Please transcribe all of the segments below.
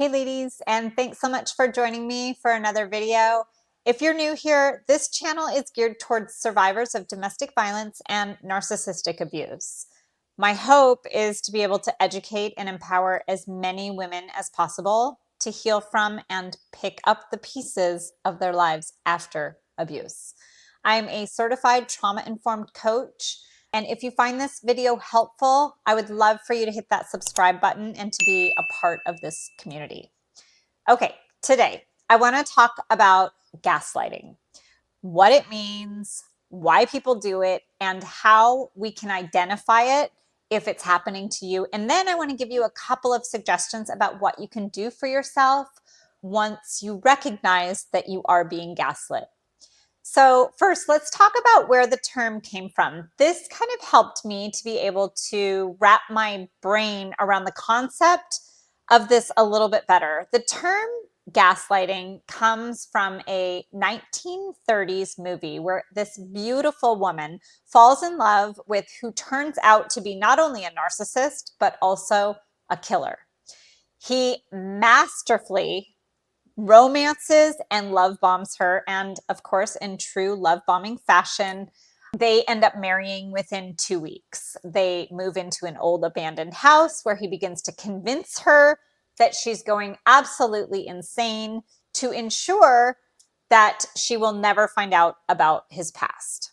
Hey ladies, and thanks so much for joining me for another video. If you're new here, this channel is geared towards survivors of domestic violence and narcissistic abuse. My hope is to be able to educate and empower as many women as possible to heal from and pick up the pieces of their lives after abuse. I'm a certified trauma-informed coach. And if you find this video helpful, I would love for you to hit that subscribe button and to be a part of this community. Okay, today I want to talk about gaslighting, what it means, why people do it, and how we can identify it if it's happening to you. And then I want to give you a couple of suggestions about what you can do for yourself once you recognize that you are being gaslit. So first, let's talk about where the term came from. This kind of helped me to be able to wrap my brain around the concept of this a little bit better. The term gaslighting comes from a 1930s movie where this beautiful woman falls in love with who turns out to be not only a narcissist, but also a killer. He masterfully romances and love bombs her, and of course, in true love bombing fashion, they end up marrying within 2 weeks. They move into an old abandoned house where he begins to convince her that she's going absolutely insane to ensure that she will never find out about his past.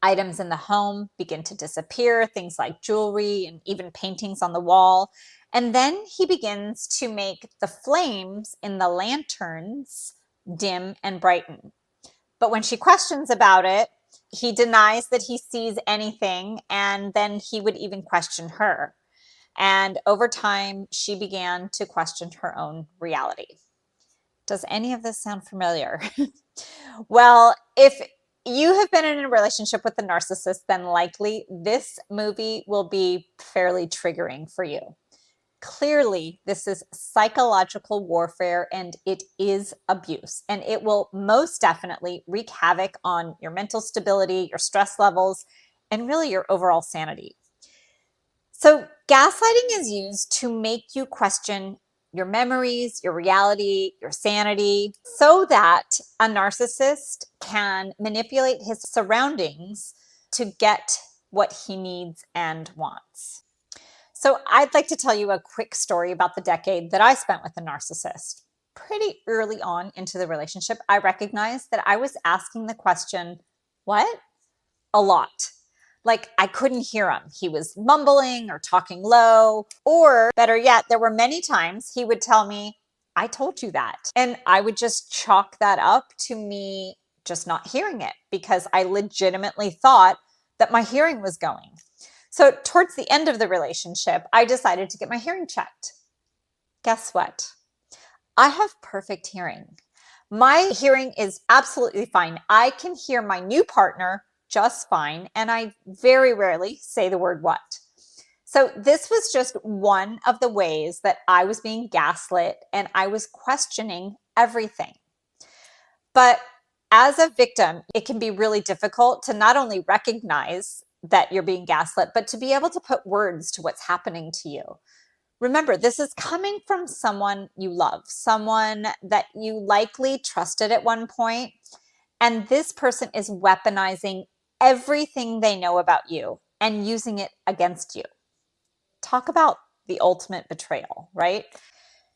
Items in the home begin to disappear, things like jewelry and even paintings on the wall. And then he begins to make the flames in the lanterns dim and brighten. But when she questions about it, he denies that he sees anything, and then he would even question her. And over time, she began to question her own reality. Does any of this sound familiar? Well, if you have been in a relationship with a narcissist, then likely this movie will be fairly triggering for you. Clearly, this is psychological warfare and it is abuse, and it will most definitely wreak havoc on your mental stability, your stress levels, and really your overall sanity. So gaslighting is used to make you question your memories, your reality, your sanity, so that a narcissist can manipulate his surroundings to get what he needs and wants. So I'd like to tell you a quick story about the decade that I spent with a narcissist. Pretty early on into the relationship, I recognized that I was asking the question, what? A lot. Like I couldn't hear him. He was mumbling or talking low, or better yet, there were many times he would tell me, I told you that. And I would just chalk that up to me just not hearing it because I legitimately thought that my hearing was going. So towards the end of the relationship, I decided to get my hearing checked. Guess what? I have perfect hearing. My hearing is absolutely fine. I can hear my new partner just fine, and I very rarely say the word what. So this was just one of the ways that I was being gaslit and I was questioning everything. But as a victim, it can be really difficult to not only recognize that you're being gaslit, but to be able to put words to what's happening to you. Remember, this is coming from someone you love, someone that you likely trusted at one point, and this person is weaponizing everything they know about you and using it against you. Talk about the ultimate betrayal, right?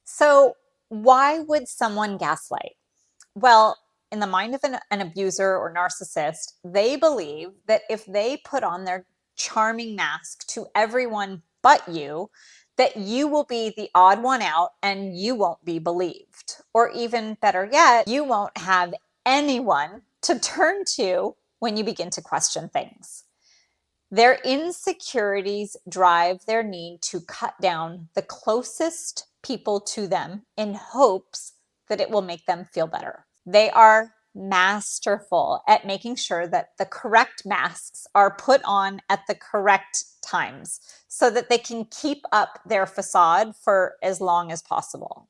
So why would someone gaslight? Well, in the mind of an abuser or narcissist, they believe that if they put on their charming mask to everyone but you, that you will be the odd one out and you won't be believed. Or even better yet, you won't have anyone to turn to when you begin to question things. Their insecurities drive their need to cut down the closest people to them in hopes that it will make them feel better. They are masterful at making sure that the correct masks are put on at the correct times so that they can keep up their facade for as long as possible.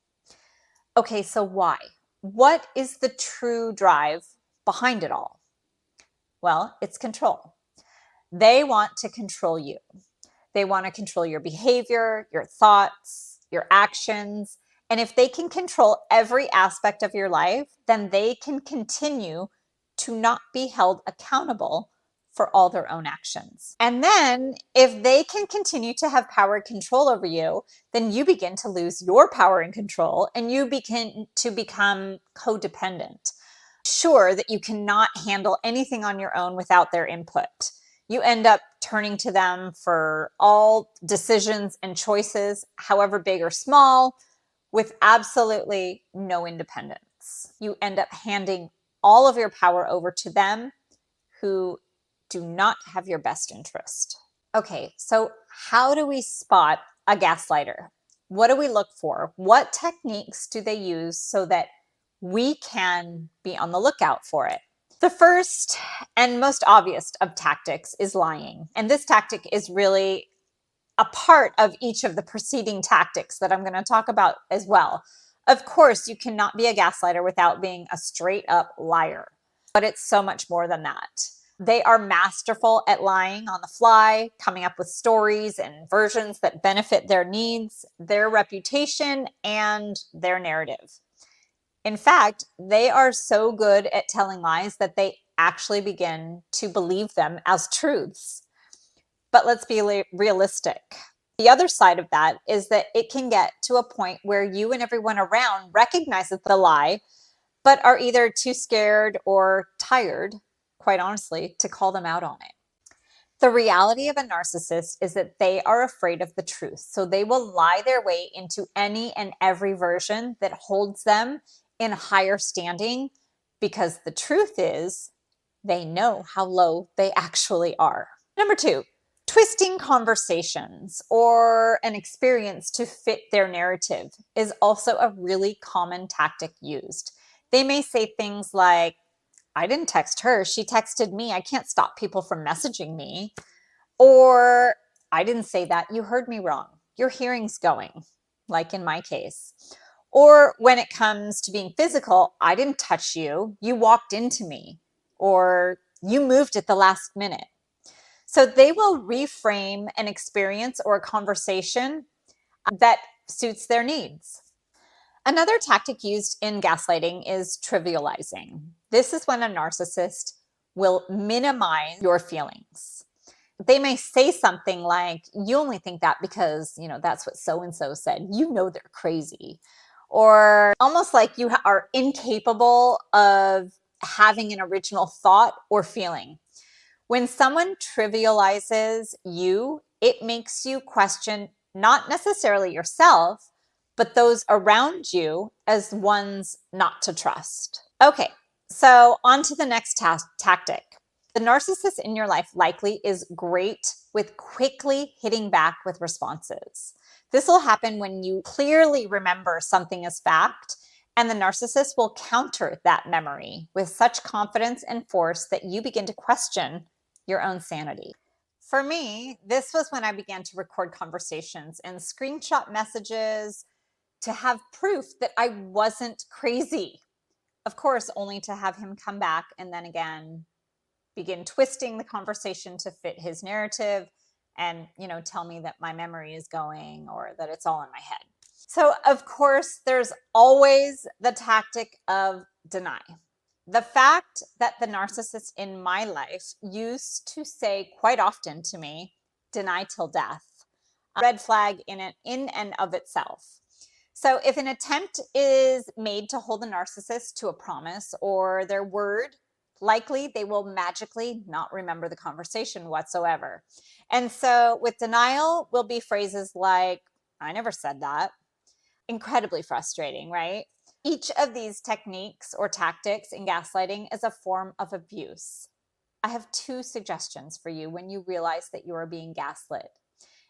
Okay, so why? What is the true drive behind it all? Well, it's control. They want to control you. They want to control your behavior, your thoughts, your actions, And if they can control every aspect of your life, then they can continue to not be held accountable for all their own actions. And then if they can continue to have power and control over you, then you begin to lose your power and control, and you begin to become codependent. Sure that you cannot handle anything on your own without their input. You end up turning to them for all decisions and choices, however big or small, with absolutely no independence. You end up handing all of your power over to them, who do not have your best interest. Okay, so how do we spot a gaslighter? What do we look for? What techniques do they use so that we can be on the lookout for it? The first and most obvious of tactics is lying. And this tactic is really a part of each of the preceding tactics that I'm going to talk about as well. Of course, you cannot be a gaslighter without being a straight up liar, but it's so much more than that. They are masterful at lying on the fly, coming up with stories and versions that benefit their needs, their reputation, and their narrative. In fact, they are so good at telling lies that they actually begin to believe them as truths. But let's be realistic. The other side of that is that it can get to a point where you and everyone around recognizes the lie, but are either too scared or tired, quite honestly, to call them out on it. The reality of a narcissist is that they are afraid of the truth. So they will lie their way into any and every version that holds them in higher standing, because the truth is they know how low they actually are. Number two, twisting conversations or an experience to fit their narrative is also a really common tactic used. They may say things like, I didn't text her, she texted me. I can't stop people from messaging me. Or, I didn't say that, you heard me wrong. Your hearing's going, like in my case. Or when it comes to being physical, I didn't touch you, you walked into me. Or you moved at the last minute. So they will reframe an experience or a conversation that suits their needs. Another tactic used in gaslighting is trivializing. This is when a narcissist will minimize your feelings. They may say something like, you only think that because, that's what so-and-so said. They're crazy. Or almost like you are incapable of having an original thought or feeling. When someone trivializes you, it makes you question not necessarily yourself, but those around you as ones not to trust. Okay, so on to the next tactic. The narcissist in your life likely is great with quickly hitting back with responses. This will happen when you clearly remember something as fact, and the narcissist will counter that memory with such confidence and force that you begin to question your own sanity. For me, this was when I began to record conversations and screenshot messages to have proof that I wasn't crazy. Of course, only to have him come back and then again begin twisting the conversation to fit his narrative and, tell me that my memory is going or that it's all in my head. So, of course, there's always the tactic of deny. The fact that the narcissist in my life used to say quite often to me, deny till death, a red flag in and of itself. So if an attempt is made to hold the narcissist to a promise or their word, likely they will magically not remember the conversation whatsoever. And so with denial will be phrases like, I never said that. Incredibly frustrating, right? Each of these techniques or tactics in gaslighting is a form of abuse. I have two suggestions for you when you realize that you are being gaslit.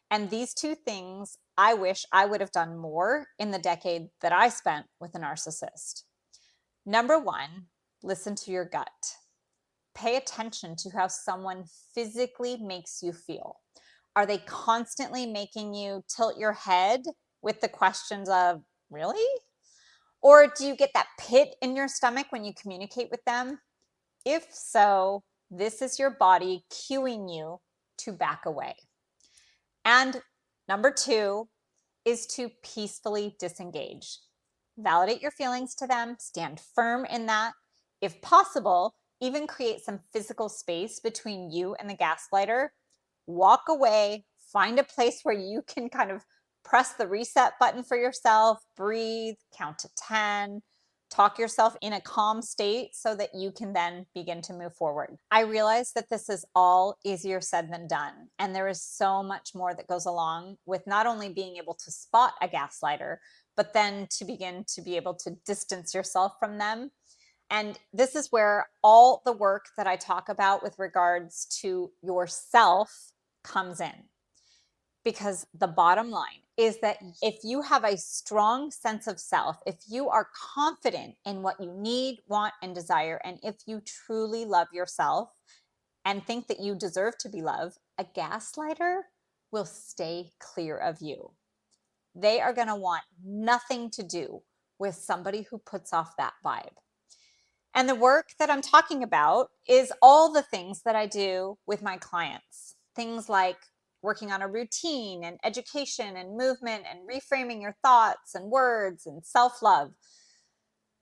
And these two things I wish I would have done more in the decade that I spent with a narcissist. Number one, listen to your gut. Pay attention to how someone physically makes you feel. Are they constantly making you tilt your head with the questions of, really? Or do you get that pit in your stomach when you communicate with them? If so, this is your body cueing you to back away. And number two is to peacefully disengage. Validate your feelings to them, stand firm in that. If possible, even create some physical space between you and the gaslighter. Walk away, find a place where you can kind of press the reset button for yourself, breathe, count to 10, talk yourself in a calm state so that you can then begin to move forward. I realize that this is all easier said than done, and there is so much more that goes along with not only being able to spot a gaslighter, but then to begin to be able to distance yourself from them. And this is where all the work that I talk about with regards to yourself comes in. Because the bottom line is that if you have a strong sense of self, if you are confident in what you need, want, and desire, and if you truly love yourself and think that you deserve to be loved, a gaslighter will stay clear of you. They are going to want nothing to do with somebody who puts off that vibe. And the work that I'm talking about is all the things that I do with my clients. Things like working on a routine and education and movement and reframing your thoughts and words and self-love.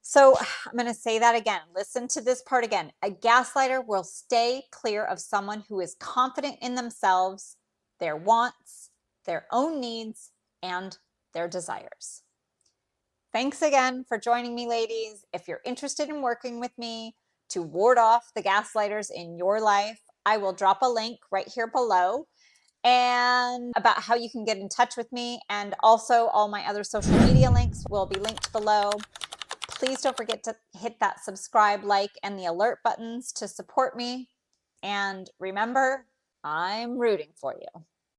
So I'm going to say that again. Listen to this part again. A gaslighter will stay clear of someone who is confident in themselves, their wants, their own needs, and their desires. Thanks again for joining me, ladies. If you're interested in working with me to ward off the gaslighters in your life, I will drop a link right here below and about how you can get in touch with me, and also all my other social media links will be linked below. Please don't forget to hit that subscribe, like, and the alert buttons to support me. And remember, I'm rooting for you.